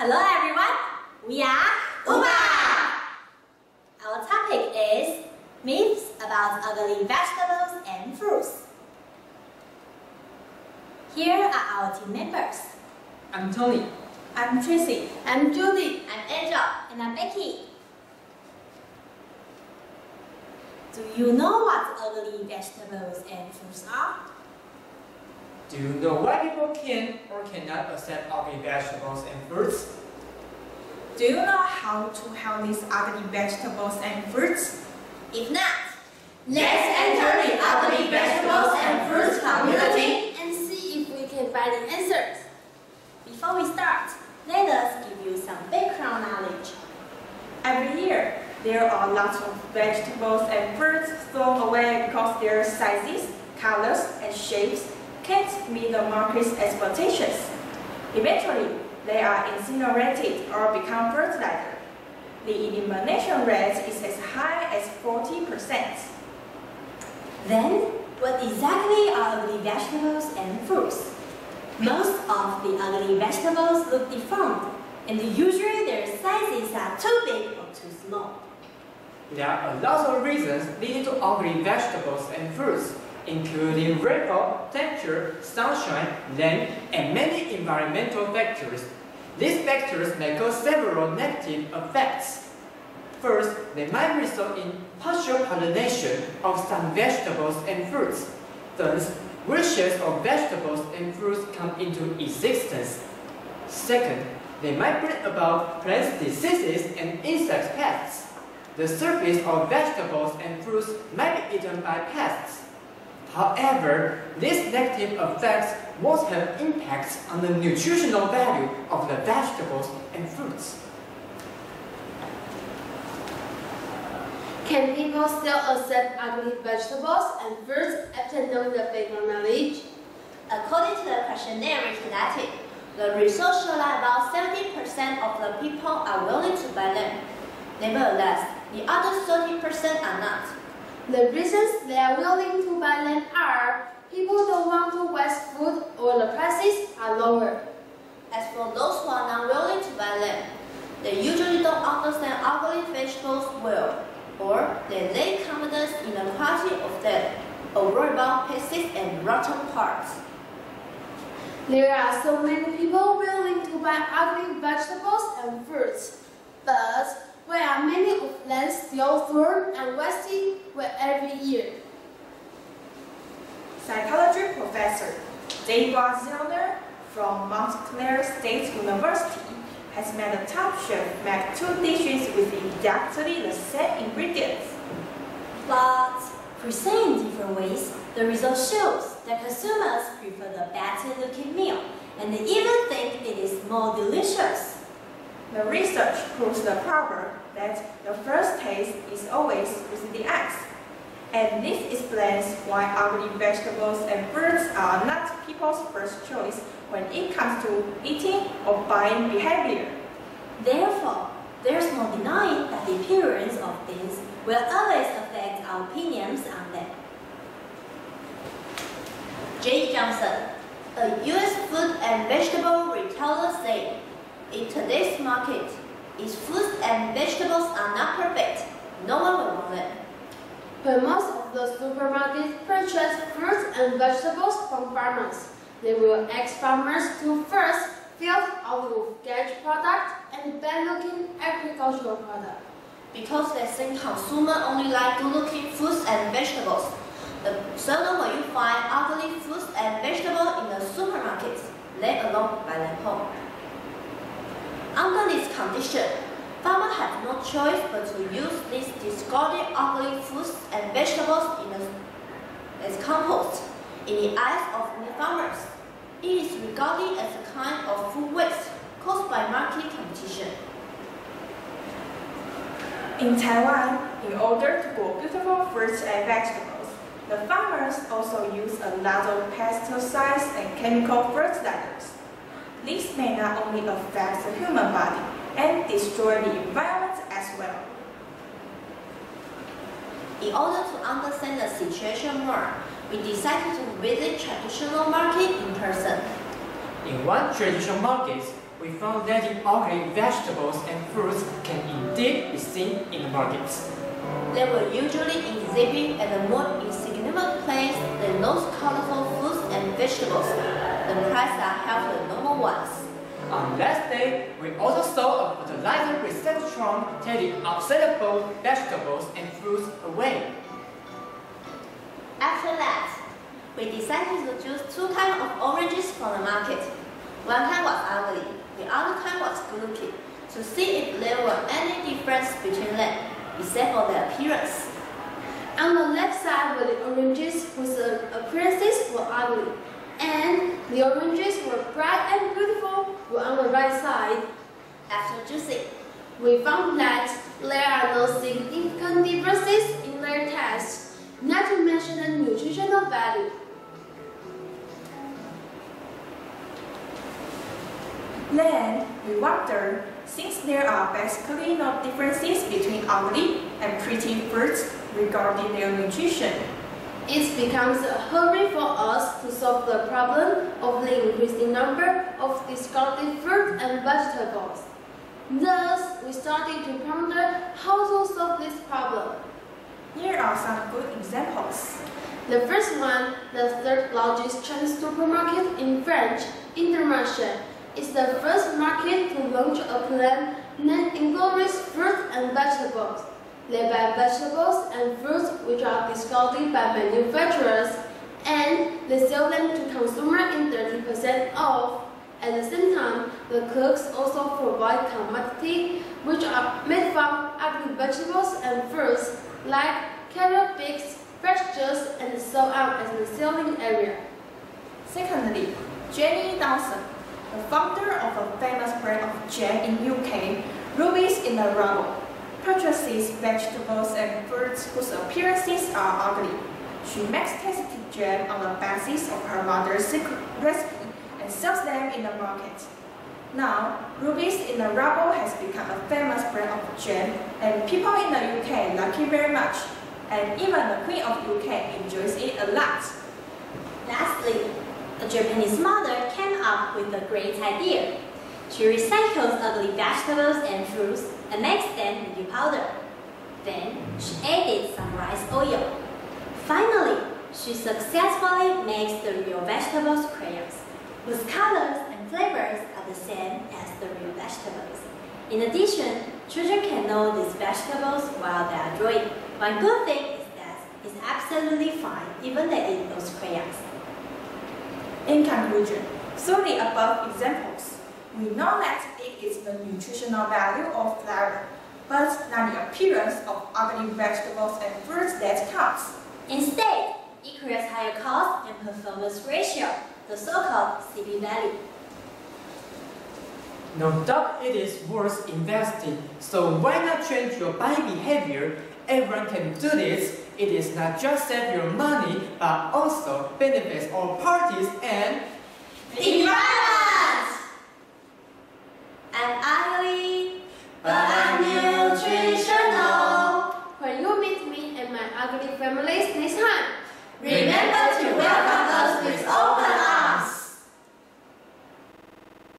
Hello everyone, we are 108. Our topic is myths about ugly vegetables and fruits. Here are our team members. I'm Tony. I'm Tracy. I'm Julie. I'm Angel. And I'm Becky. Do you know what ugly vegetables and fruits are? Do you know why people can or cannot accept ugly vegetables and fruits? Do you know how to handle these ugly vegetables and fruits? If not, let's enter the ugly vegetables and fruits community and see if we can find the answers. Before we start, let us give you some background knowledge. Every year, there are lots of vegetables and fruits thrown away because their sizes, colors, and shapes can't meet the market's expectations. Eventually, they are incinerated or become fertilizer. The elimination rate is as high as 40%. Then, what exactly are ugly vegetables and fruits? Most of the ugly vegetables look deformed, and usually their sizes are too big or too small. There are a lot of reasons leading to ugly vegetables and fruits, including rainfall, temperature, sunshine, land, and many environmental factors. These factors may cause several negative effects. First, they might result in partial pollination of some vegetables and fruits. Thus, wishes of vegetables and fruits come into existence. Second, they might bring about plant diseases and insect pests. The surface of vegetables and fruits might be eaten by pests. However, these negative effects won't have impacts on the nutritional value of the vegetables and fruits. Can people still accept ugly vegetables and fruits after knowing the background knowledge? According to the questionnaire we conducted, the results show that about 70% of the people are willing to buy them. Nevertheless, the other 30% are not. The reasons they are willing to buy them are people don't want to waste food or the prices are lower. As for those who are not willing to buy them, they usually don't understand ugly vegetables well, or they lack confidence in the quality of them, or worry about pests and rotten parts. There are so many people willing to buy ugly vegetables and fruits, but where are many of them still thrown and wasted every year? Psychology professor Deborah Zellner from Montclair State University has made a top chef make 2 dishes with exactly the same ingredients. But, presented in different ways, the result shows that consumers prefer the better-looking meal, and they even think it is more delicious. The research proves the proverb that the first taste is always with the eyes. And this explains why ugly vegetables and fruits are not people's first choice when it comes to eating or buying behavior. Therefore, there's no denying that the appearance of things will always affect our opinions on them. J. Johnson, a U.S. food and vegetable retailer, said, "In today's market, if fruits and vegetables are not perfect, no one will want them." When most of the supermarkets purchase fruits and vegetables from farmers, they will ask farmers to first fill out with organic product and bad-looking agricultural product. Because they think consumers only like good-looking fruits and vegetables, the seldom will you find ugly fruits and vegetables in the supermarkets, let alone buy them home. Under this condition, farmers have no choice but to use these discarded ugly fruits and vegetables as compost. In the eyes of many farmers, it is regarded as a kind of food waste caused by market competition. In Taiwan, in order to grow beautiful fruits and vegetables, the farmers also use a lot of pesticides and chemical fertilizers. This may not only affect the human body and destroy the environment as well. In order to understand the situation more, we decided to visit traditional market in person. In one traditional market, we found that the ugly vegetables and fruits can indeed be seen in the markets. They will usually exhibit at a more insignificant place than those colorful fruits and vegetables. The prices are half the normal ones. On last day, we also saw a fertilizer reception taking upsettable vegetables and fruits away. After that, we decided to choose two kinds of oranges from the market. One kind was ugly, the other kind was good looking, to see if there were any difference between them, except for their appearance. On the left side were the oranges whose appearances were ugly, and the oranges were bright and beautiful were on the right side. After juicing, we found that there are no significant differences in their taste, not to mention the nutritional value. Then we wonder, since there are basically no differences between ugly and pretty fruits regarding their nutrition, it becomes a hurry for us to solve the problem of the increasing number of discarded fruit and vegetables. Thus, we started to ponder how to solve this problem. here are some good examples. The first one, the third largest Chinese supermarket in French, Intermarché, is the first market to launch a plan that incorporates fruit and vegetables. They buy vegetables and fruits which are discarded by manufacturers, and they sell them to consumers in 30% off. At the same time, the clerks also provide commodities which are made from ugly vegetables and fruits, like carrot picks, fresh juice, and so on as the selling area. Secondly, Jenny Dawson, the founder of a famous brand of jam in UK, Rubies in the Rubble, purchases vegetables and fruits whose appearances are ugly. She makes tasty jam on the basis of her mother's secret recipe and sells them in the market. Now, Rubies in the Rubble has become a famous brand of jam, and people in the UK like it very much, and even the Queen of UK enjoys it a lot. Lastly, a Japanese mother came up with a great idea. She recycles ugly vegetables and fruits and makes them into powder. Then, she added some rice oil. Finally, she successfully makes the real vegetables crayons, whose colors and flavors are the same as the real vegetables. In addition, children can know these vegetables while they are drawing. One good thing is that it's absolutely fine even they eat those crayons. In conclusion, through the above examples, we know that it is the nutritional value of flour, but not the appearance of ugly vegetables and fruits that counts. Instead, it creates higher cost and performance ratio, the so-called CP value. No doubt it is worth investing, so why not change your buying behavior? Everyone can do this. It is not just save your money, but also benefits all parties and the environment! And ugly, but